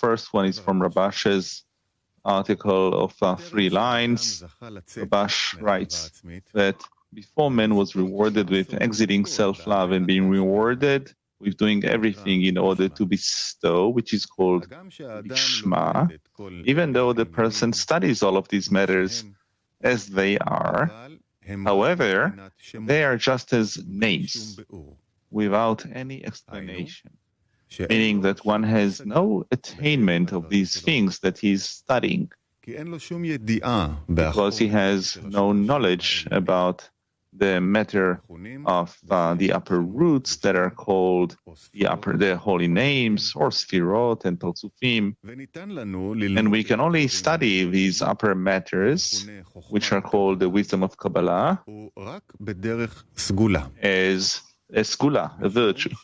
first one is from Rabash's article of 3 lines. Rabash writes that before man was rewarded with exiting self-love and being rewarded with doing everything in order to bestow, which is called lishma, even though the person studies all of these matters as they are, however, they are just as names, without any explanation, meaning that one has no attainment of these things that he is studying, because he has no knowledge about the matter of the upper roots that are called the holy names, or sfirot and parzufim, and we can only study these upper matters, which are called the wisdom of Kabbalah, as a segula, a virtue,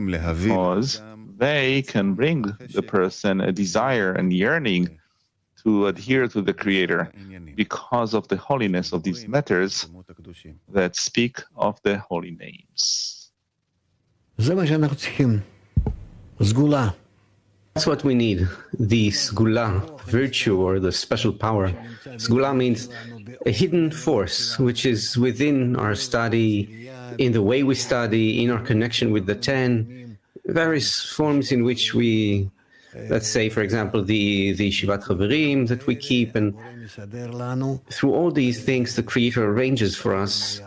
because they can bring the person a desire and yearning to adhere to the Creator because of the holiness of these matters that speak of the holy names. That's what we need, the segula, virtue, or the special power. Segula means a hidden force which is within our study, in the way we study, in our connection with the 10, various forms in which we, let's say, for example, the Shivat Chaverim that we keep, and through all these things the Creator arranges for us.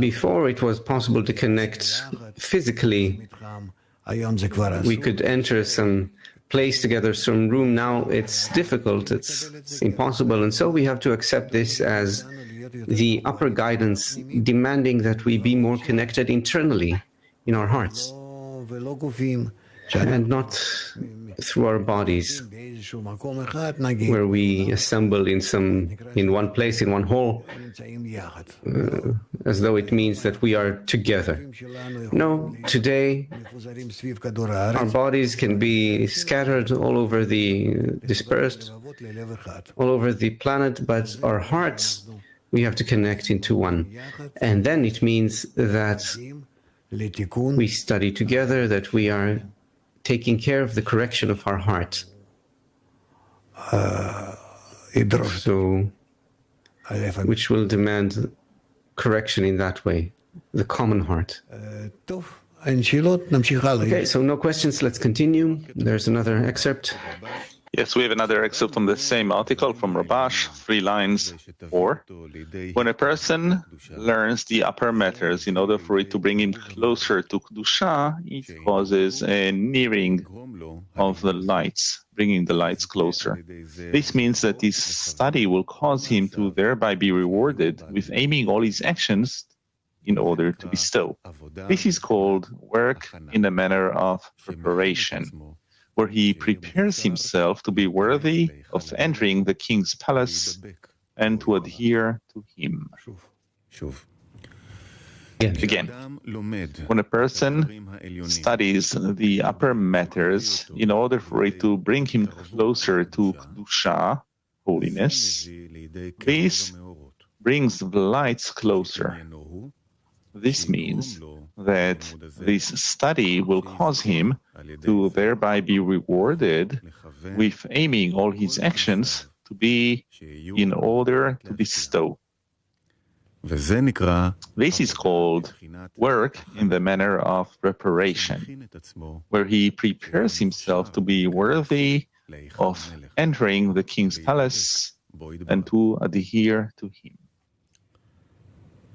Before it was possible to connect physically. We could enter some place together, some room. Now it's difficult, it's impossible, and so we have to accept this as the upper guidance, demanding that we be more connected internally in our hearts, and not through our bodies, where we assemble in one place, in one hall, as though it means that we are together. No, today our bodies can be scattered all over dispersed all over the planet, but our hearts, we have to connect into one. And then it means that we study together, that we are taking care of the correction of our heart. So, which will demand correction in that way, the common heart. Okay, so no questions, let's continue. There's another excerpt. Yes, we have another excerpt from the same article from Rabash, 3 lines, 4. When a person learns the upper matters in order for it to bring him closer to Kedusha, it causes a nearing of the lights, bringing the lights closer. This means that this study will cause him to thereby be rewarded with aiming all his actions in order to bestow. This is called work in the manner of preparation, where he prepares himself to be worthy of entering the king's palace and to adhere to him. Again, when a person studies the upper matters in order for it to bring him closer to Kedusha, holiness, this brings the lights closer. This means that this study will cause him to thereby be rewarded with aiming all his actions to be in order to bestow. This is called work in the manner of preparation, where he prepares himself to be worthy of entering the king's palace and to adhere to him.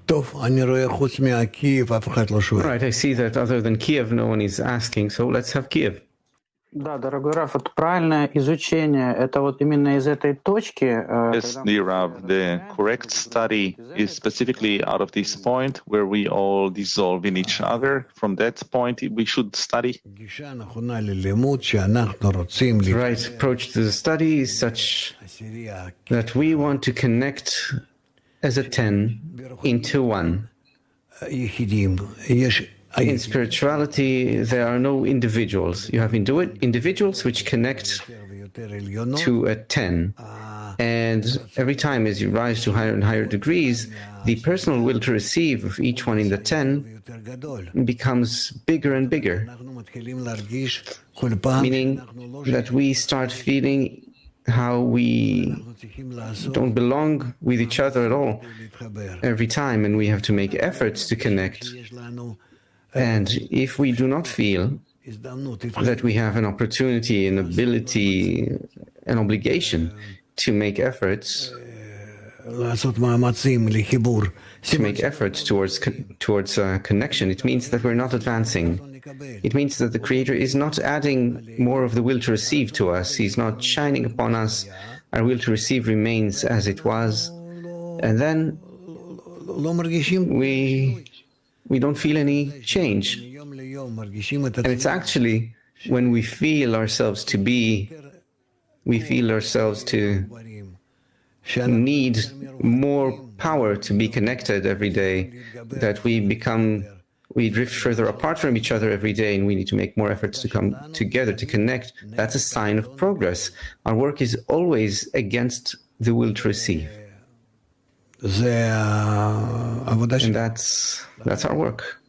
Right, I see that other than Kiev, no one is asking, so let's have Kiev. Да, дорогой Раф, вот правильное изучение, это вот именно из этой точки. Yes, dear Rav, the correct study is specifically out of this point where we all dissolve in each other. From that point, we should study. The right approach to the study is such that we want to connect as a 10 into one. In spirituality, there are no individuals. You have individuals which connect to a 10. And every time as you rise to higher and higher degrees, the personal will to receive of each one in the 10 becomes bigger and bigger, meaning that we start feeling how we don't belong with each other at all every time, and we have to make efforts to connect. And if we do not feel that we have an opportunity, an ability, an obligation to make efforts, towards connection, it means that we're not advancing. It means that the Creator is not adding more of the will to receive to us. He's not shining upon us. Our will to receive remains as it was. And then we don't feel any change. And it's actually when we feel ourselves to need more power to be connected every day, that we drift further apart from each other every day, and we need to make more efforts to come together, to connect. That's a sign of progress. Our work is always against the will to receive. And that's our work.